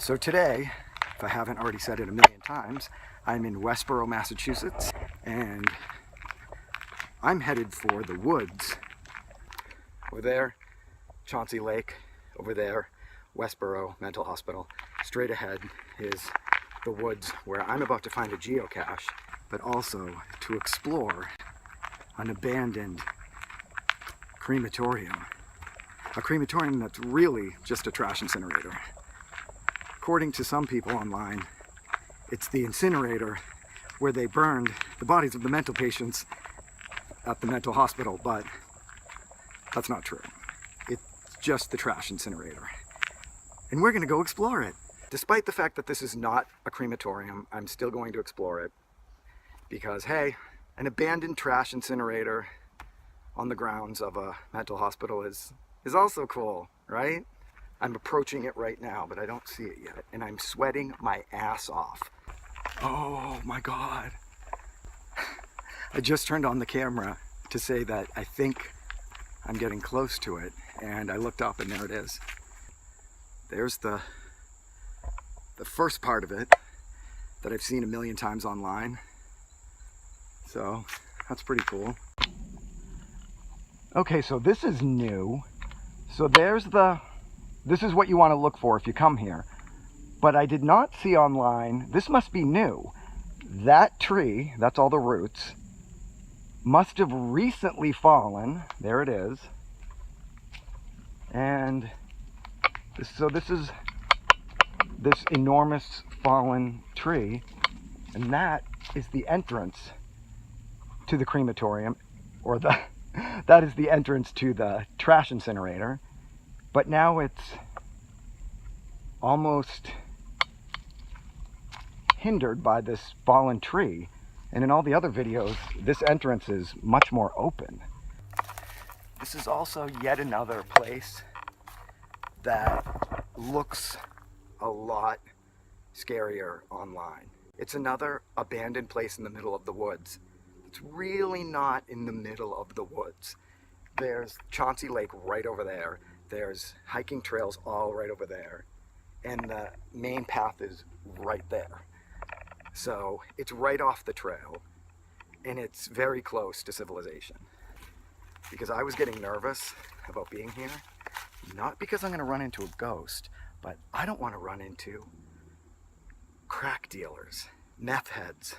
So today, if I haven't already said it a million times, I'm in Westborough, Massachusetts, and I'm headed for the woods. Over there, Chauncey Lake. Over there, Westborough Mental Hospital. Straight ahead is the woods where I'm about to find a geocache, but also to explore an abandoned crematorium. A crematorium that's really just a trash incinerator. According to some people online, it's the incinerator where they burned the bodies of the mental patients at the mental hospital, but that's not true. It's just the trash incinerator. And we're gonna go explore it. Despite the fact that this is not a crematorium, I'm still going to explore it because, hey, an abandoned trash incinerator on the grounds of a mental hospital is also cool, right? I'm approaching it right now, but I don't see it yet, and I'm sweating my ass off. Oh my God. I just turned on the camera to say that I think I'm getting close to it, and I looked up and there it is. There's the first part of it that I've seen a million times online. So that's pretty cool. Okay, so this is new. So this is what you want to look for if you come here. But I did not see online, this must be new. That tree, that's all the roots, must have recently fallen. There it is. And this is this enormous fallen tree, and that is the entrance to the crematorium, or that is the entrance to the trash incinerator. But now it's almost hindered by this fallen tree. And in all the other videos, this entrance is much more open. This is also yet another place that looks a lot scarier online. It's another abandoned place in the middle of the woods. It's really not in the middle of the woods. There's Chauncey Lake right over there. There's hiking trails all right over there. And the main path is right there. So it's right off the trail, and it's very close to civilization. Because I was getting nervous about being here, not because I'm gonna run into a ghost, but I don't wanna run into crack dealers, meth heads,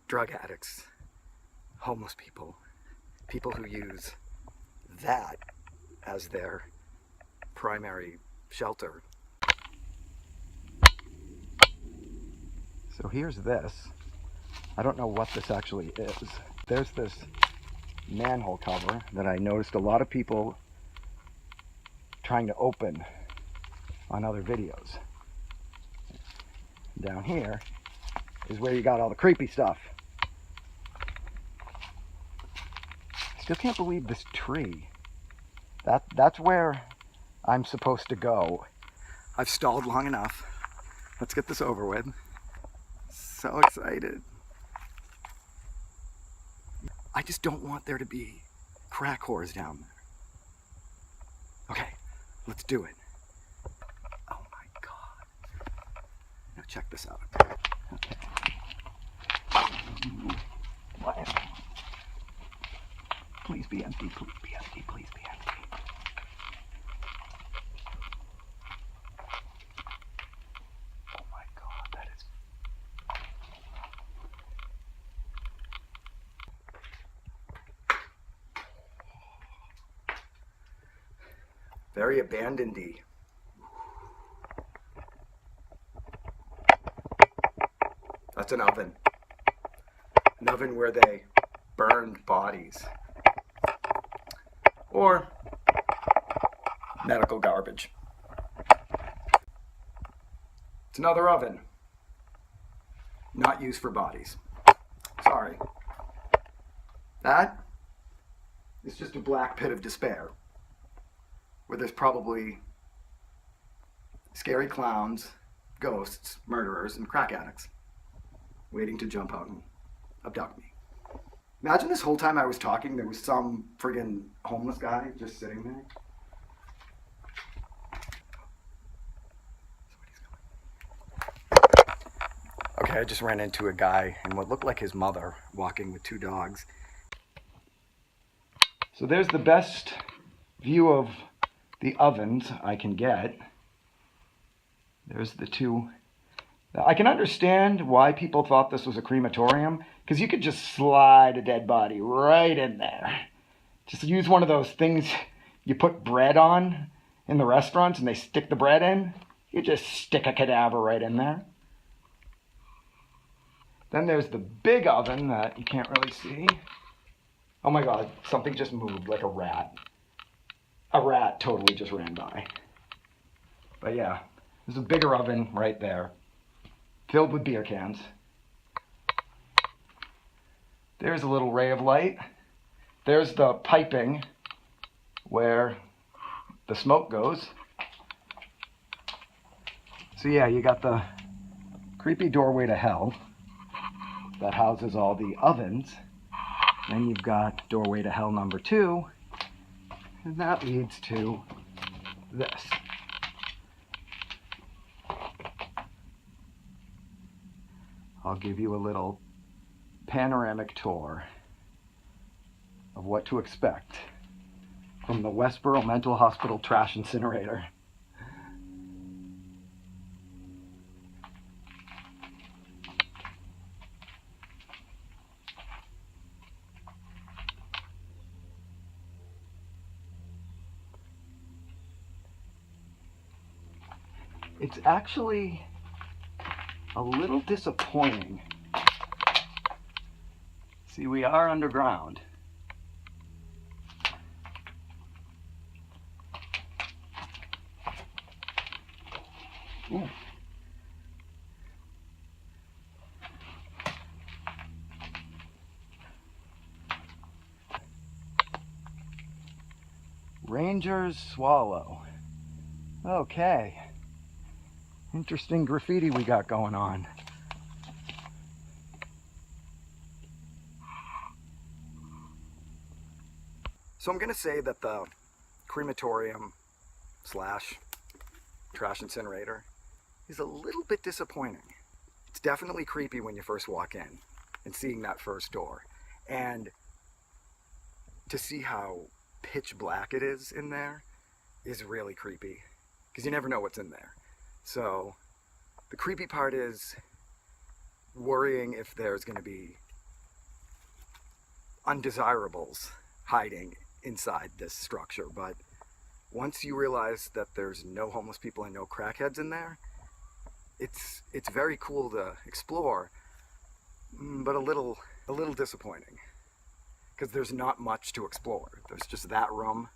drug addicts, homeless people, people who use that as their primary shelter. So here's this. I don't know what this actually is. There's this manhole cover that I noticed a lot of people trying to open on other videos. Down here is where you got all the creepy stuff. Still can't believe this tree. That's where I'm supposed to go. I've stalled long enough. Let's get this over with. So excited. I just don't want there to be crack whores down there. Okay, let's do it. Oh my God. Now check this out. Okay. What? Please be empty, please be empty, please be empty. Oh my God, that is... very abandoned-y. That's an oven. An oven where they burned bodies. Or medical garbage. It's another oven. Not used for bodies. Sorry. That is just a black pit of despair, where there's probably scary clowns, ghosts, murderers, and crack addicts waiting to jump out and abduct me. Imagine this whole time I was talking, there was some friggin' homeless guy just sitting there. Okay, I just ran into a guy and what looked like his mother walking with 2 dogs. So there's the best view of the ovens I can get. There's the 2. I can understand why people thought this was a crematorium, because you could just slide a dead body right in there. Just use one of those things you put bread on in the restaurants and they stick the bread in. You just stick a cadaver right in there. Then there's the big oven that you can't really see. Oh my God, something just moved like a rat. A rat totally just ran by. But yeah, there's a bigger oven right there, filled with beer cans. There's a little ray of light. There's the piping where the smoke goes. So yeah, you got the creepy doorway to hell that houses all the ovens. Then you've got doorway to hell number 2, and that leads to this. I'll give you a little panoramic tour of what to expect from the Westborough Mental Hospital Trash Incinerator. It's actually a little disappointing. See, we are underground. Ooh. Ranger's Swallow. Okay. Interesting graffiti we got going on. So I'm going to say that the crematorium slash trash incinerator is a little bit disappointing. It's definitely creepy when you first walk in and seeing that first door. And to see how pitch black it is in there is really creepy because you never know what's in there. So the creepy part is worrying if there's going to be undesirables hiding inside this structure. But once you realize that there's no homeless people and no crackheads in there, it's very cool to explore, but a little disappointing because there's not much to explore. There's just that room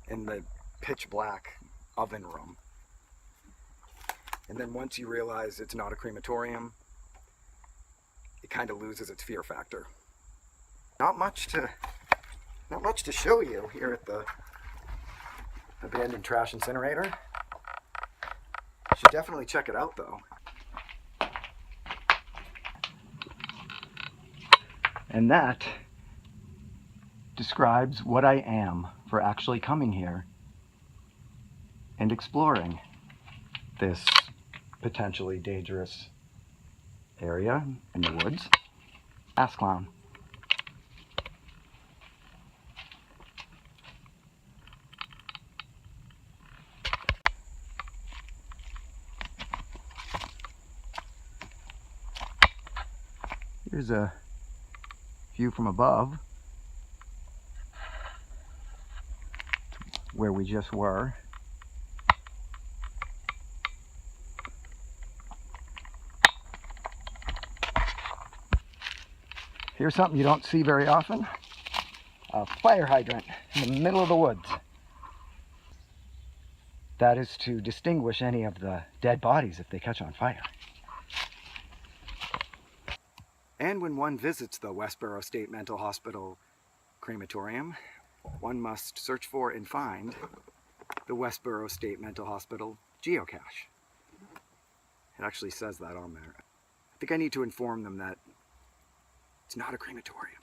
and the pitch black oven room. And then once you realize it's not a crematorium, it kind of loses its fear factor. Not much to show you here at the abandoned trash incinerator. You should definitely check it out though. And that describes what I am for actually coming here and exploring this potentially dangerous area in the woods. Ass clown. Here's a view from above where we just were. Here's something you don't see very often. A fire hydrant in the middle of the woods. That is to distinguish any of the dead bodies if they catch on fire. And when one visits the Westborough State Mental Hospital Crematorium, one must search for and find the Westborough State Mental Hospital geocache. It actually says that on there. I think I need to inform them that it's not a crematorium.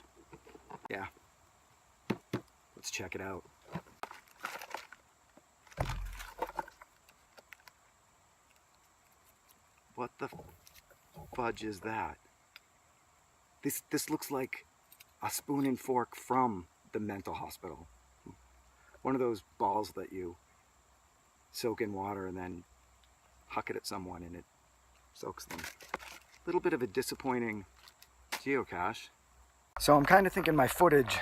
Yeah. Let's check it out. What the fudge is that? This looks like a spoon and fork from the mental hospital. One of those balls that you soak in water and then huck it at someone and it soaks them. A little bit of a disappointing geocache. So I'm kind of thinking my footage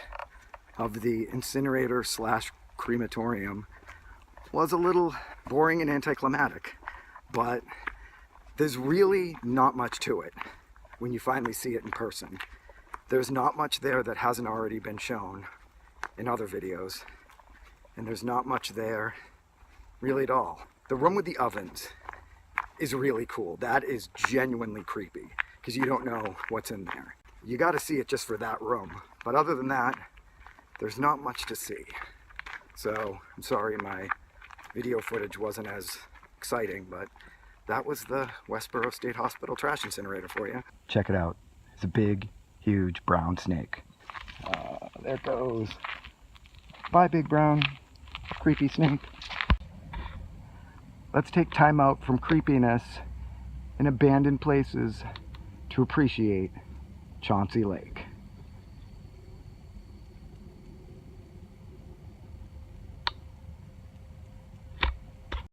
of the incinerator / crematorium was a little boring and anticlimactic, but there's really not much to it when you finally see it in person. There's not much there that hasn't already been shown in other videos, and there's not much there really at all. The room with the ovens is really cool. That is genuinely creepy because you don't know what's in there. You got to see it just for that room, but other than that, there's not much to see. So I'm sorry my video footage wasn't as exciting, but that was the Westborough State Hospital trash incinerator for you. Check it out. It's a big, huge brown snake. There it goes. Bye, big brown, creepy snake. Let's take time out from creepiness in abandoned places to appreciate Chauncey Lake.